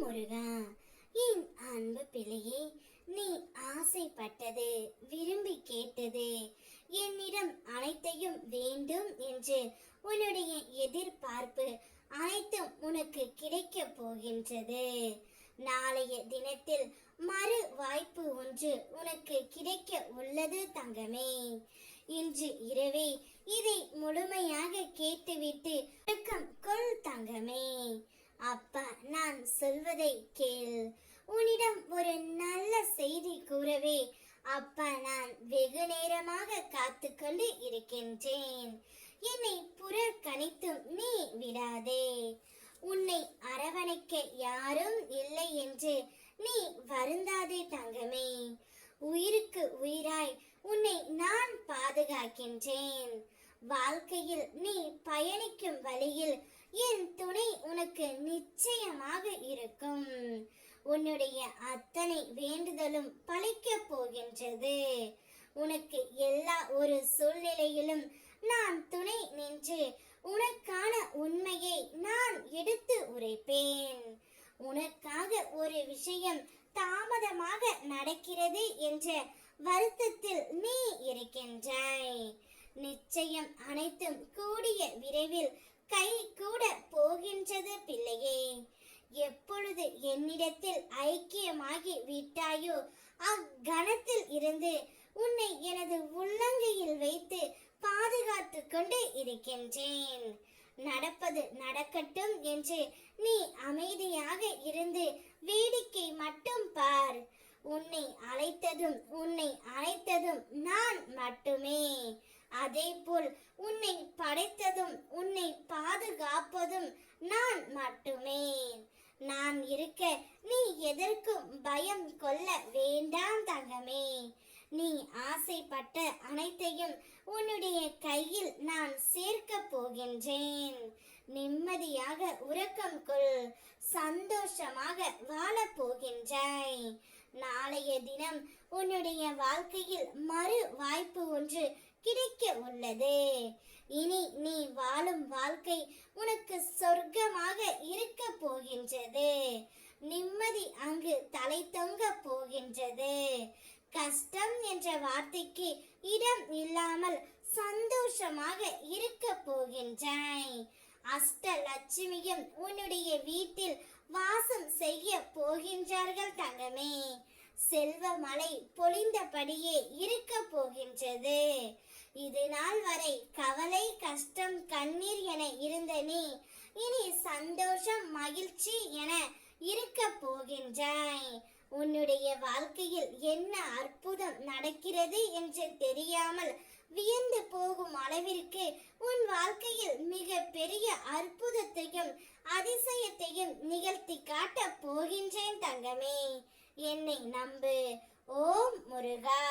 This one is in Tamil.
முருகா, என் அன்பு பிள்ளையே, நீ ஆசைப்பட்டது, விரும்பி கேட்டது, என்னிடம் அனைத்தையும் வேண்டும் என்று உன்னுடைய எதிர்பார்ப்பு அனைத்தும் உனக்கு கிடைக்க போகின்றது. நாளைய தினத்தில் மறு வாய்ப்பு ஒன்று உனக்கு கிடைக்க உள்ளது தங்கமே. இன்று இரவே இதை முழுமையாக கேட்டுவிட்டு கொள் தங்கமே. அப்பா, நான் சொல்வதை கேள். உன்னிடம் ஒரு நல்ல செய்தி கூறவே அப்பா நான் வெகு நேரமாக காத்து கொண்டு இருக்கின்றேன். என்னை புறக்கணித்தும் நீ விடாதே. உன்னை அரவணைக்க யாரும் இல்லை என்று நீ வருந்தாதே தங்கமே. உயிருக்கு உயிராய் உன்னை நான் பாதுகாக்கின்றேன். வாழ்க்கையில் நீ பயணிக்கும் வழியில் என் துணை உனக்கு நிச்சயமாக இருக்கும். உன்னுடைய அத்தனை வேண்டுதலும் பலிக்க போகின்றது. உனக்கு எல்லா ஒரு சூழ்நிலையிலும் நான் துணை நின்று உனக்கான உண்மையை நான் எடுத்து உரைப்பேன். உனக்காக ஒரு விஷயம் தாமதமாக நடக்கிறது என்ற வருத்தத்தில் நீ இருக்கின்றாய். நிச்சயம் அனைத்தும் கூடிய விரைவில் கை கூட போகின்றது பிள்ளையே. எப்பொழுது என்னிடத்தில் ஐக்கியமாகி விட்டாயோ அக்கணத்தில் இருந்து உன்னை எனது உள்ளங்கையில் வைத்து பாதுகாத்து கொண்டு இருக்கின்றேன். நடப்பது நடக்கட்டும் என்று நீ அமைதியாக இருந்து வேடிக்கை மட்டும் பார். உன்னை அழைத்ததும் உன்னை அழைத்ததும் நான் மட்டுமே. அதேபோல் உன்னை படைத்ததும் உன்னை பாதுகாப்பதும் நான் மட்டுமே. நான் இருக்க நீ எதற்கும் பயம் கொள்ள வேண்டாம் தங்கமே. நீ ஆசைப்பட்ட அனைத்தையும் உன்னுடைய கையில் நான் சேர்க்க போகின்றேன். நிம்மதியாக உறக்கம் கொள். சந்தோஷமாக வாழப் போகின்றாய். நாளைய தினம் உன்னுடைய வாழ்க்கையில் மறு வாய்ப்பு ஒன்று கிடைக்க உள்ளது. இனி நீ வாழும் வாழ்க்கை உனக்கு சொர்க்கமாக இருக்க போகின்றது. நிம்மதி அங்கு தலை தொங்க போகின்றது. கஷ்டம் என்ற வார்த்தைக்கு இடம் இல்லாமல் சந்தோஷமாக இருக்க போகின்றாய். அஷ்டலட்சுமியும் உன்னுடைய வீட்டில் வாசம் செய்ய போகின்றார்கள் தங்கமே. செல்வ மழை பொழிந்தபடியே இருக்க போகின்றது. இது நாள் வரை கவலை, கஷ்டம், கண்ணீர் என இருந்த நீ இனி சந்தோஷம், மகிழ்ச்சி என இருக்க போகின்றாய். உன்னுடைய வாழ்க்கையில் என்ன அற்புதம் நடக்கிறது என்று தெரியாமல் வியந்து போகும் அளவிற்கு உன் வாழ்க்கையில் மிக பெரிய அற்புதத்தையும் அதிசயத்தையும் நிகழ்த்தி காட்ட போகின்றேன் தங்கமே. என்னை நம்பு. ஓம் முருகா.